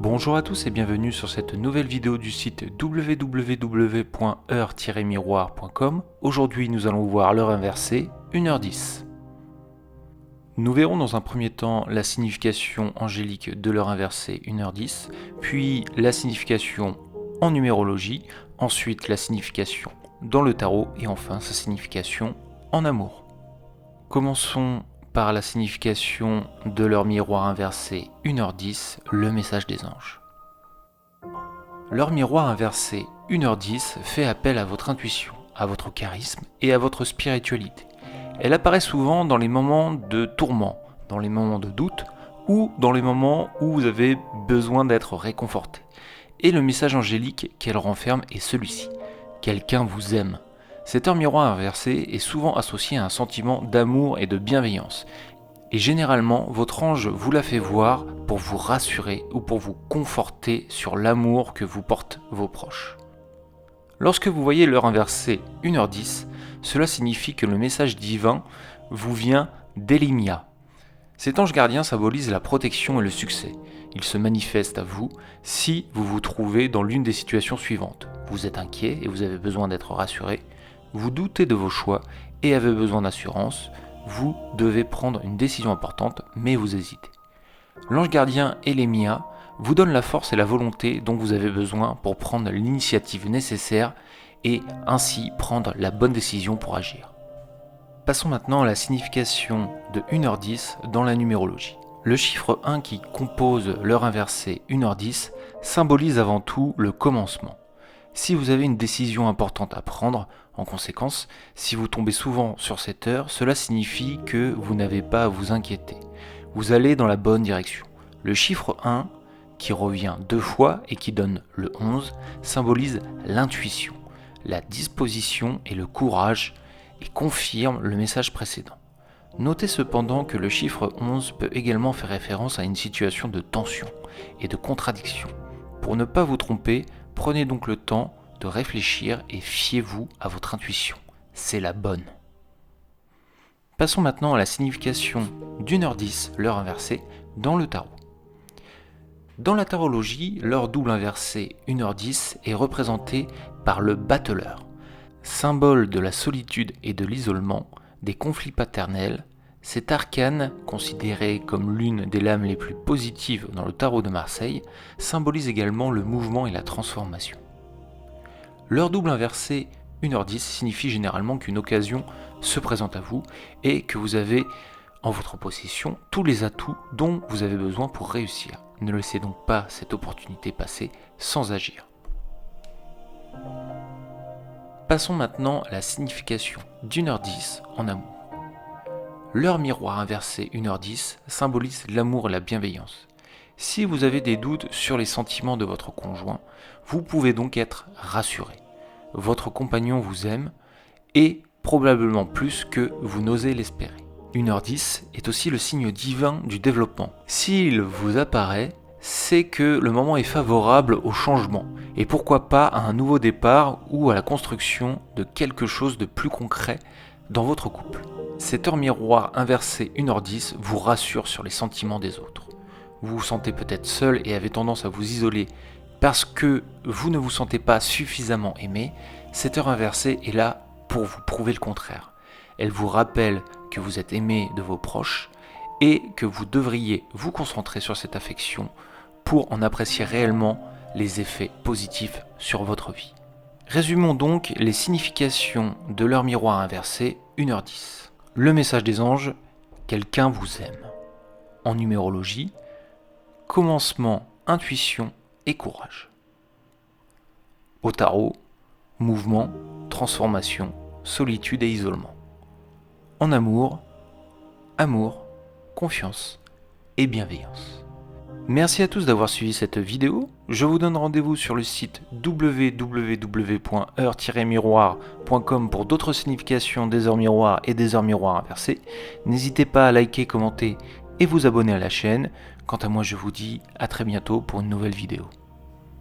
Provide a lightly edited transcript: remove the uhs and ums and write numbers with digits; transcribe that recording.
Bonjour à tous et bienvenue sur cette nouvelle vidéo du site www.heure-miroir.com. Aujourd'hui nous allons voir l'heure inversée, 1h10. Nous verrons dans un premier temps la signification angélique de l'heure inversée 1h10, puis la signification en numérologie, ensuite la signification dans le tarot et enfin sa signification en amour. Commençons par la signification de l'heure miroir inversée 1h10, le message des anges. L'heure miroir inversée 1h10 fait appel à votre intuition, à votre charisme et à votre spiritualité. Elle apparaît souvent dans les moments de tourment, dans les moments de doute ou dans les moments où vous avez besoin d'être réconforté. Et le message angélique qu'elle renferme est celui-ci. Quelqu'un vous aime. Cette heure miroir inversée est souvent associée à un sentiment d'amour et de bienveillance. Et généralement, votre ange vous la fait voir pour vous rassurer ou pour vous conforter sur l'amour que vous portent vos proches. Lorsque vous voyez l'heure inversée 1h10, cela signifie que le message divin vous vient d'Elimia. Cet ange gardien symbolise la protection et le succès. Il se manifeste à vous si vous vous trouvez dans l'une des situations suivantes. Vous êtes inquiet et vous avez besoin d'être rassuré. Vous doutez de vos choix et avez besoin d'assurance. Vous devez prendre une décision importante, mais vous hésitez. L'ange gardien Elimia vous donne la force et la volonté dont vous avez besoin pour prendre l'initiative nécessaire et ainsi prendre la bonne décision pour agir. Passons maintenant à la signification de 1h10 dans la numérologie. Le chiffre 1 qui compose l'heure inversée 1h10 symbolise avant tout le commencement. Si vous avez une décision importante à prendre, en conséquence, si vous tombez souvent sur cette heure, cela signifie que vous n'avez pas à vous inquiéter. Vous allez dans la bonne direction. Le chiffre 1, qui revient 2 fois et qui donne le 11, symbolise l'intuition, la disposition et le courage et confirme le message précédent. Notez cependant que le chiffre 11 peut également faire référence à une situation de tension et de contradiction. Pour ne pas vous tromper, prenez donc le temps de réfléchir et fiez-vous à votre intuition. C'est la bonne. Passons maintenant à la signification d'1h10, l'heure inversée, dans le tarot. Dans la tarologie, l'heure double inversée 1h10 est représentée par le battleur, symbole de la solitude et de l'isolement, des conflits paternels. Cet arcane, considéré comme l'une des lames les plus positives dans le tarot de Marseille, symbolise également le mouvement et la transformation. L'heure double inversée 1h10 signifie généralement qu'une occasion se présente à vous et que vous avez en votre possession tous les atouts dont vous avez besoin pour réussir. Ne laissez donc pas cette opportunité passer sans agir. Passons maintenant à la signification d'1h10 en amour. L'heure miroir inversée 1h10 symbolise l'amour et la bienveillance. Si vous avez des doutes sur les sentiments de votre conjoint, vous pouvez donc être rassuré. Votre compagnon vous aime et probablement plus que vous n'osez l'espérer. 1h10 est aussi le signe divin du développement. S'il vous apparaît, c'est que le moment est favorable au changement et pourquoi pas à un nouveau départ ou à la construction de quelque chose de plus concret dans votre couple. Cette heure miroir inversée 1h10 vous rassure sur les sentiments des autres. Vous vous sentez peut-être seul et avez tendance à vous isoler parce que vous ne vous sentez pas suffisamment aimé. Cette heure inversée est là pour vous prouver le contraire. Elle vous rappelle que vous êtes aimé de vos proches et que vous devriez vous concentrer sur cette affection pour en apprécier réellement les effets positifs sur votre vie. Résumons donc les significations de l'heure miroir inversée 1h10. Le message des anges, quelqu'un vous aime. En numérologie, commencement, intuition et courage. Au tarot, mouvement, transformation, solitude et isolement. En amour, confiance et bienveillance. Merci à tous d'avoir suivi cette vidéo. Je vous donne rendez-vous sur le site www.heure-miroir.com pour d'autres significations des heures miroirs et des heures miroirs inversées. N'hésitez pas à liker, commenter et vous abonner à la chaîne. Quant à moi, je vous dis à très bientôt pour une nouvelle vidéo.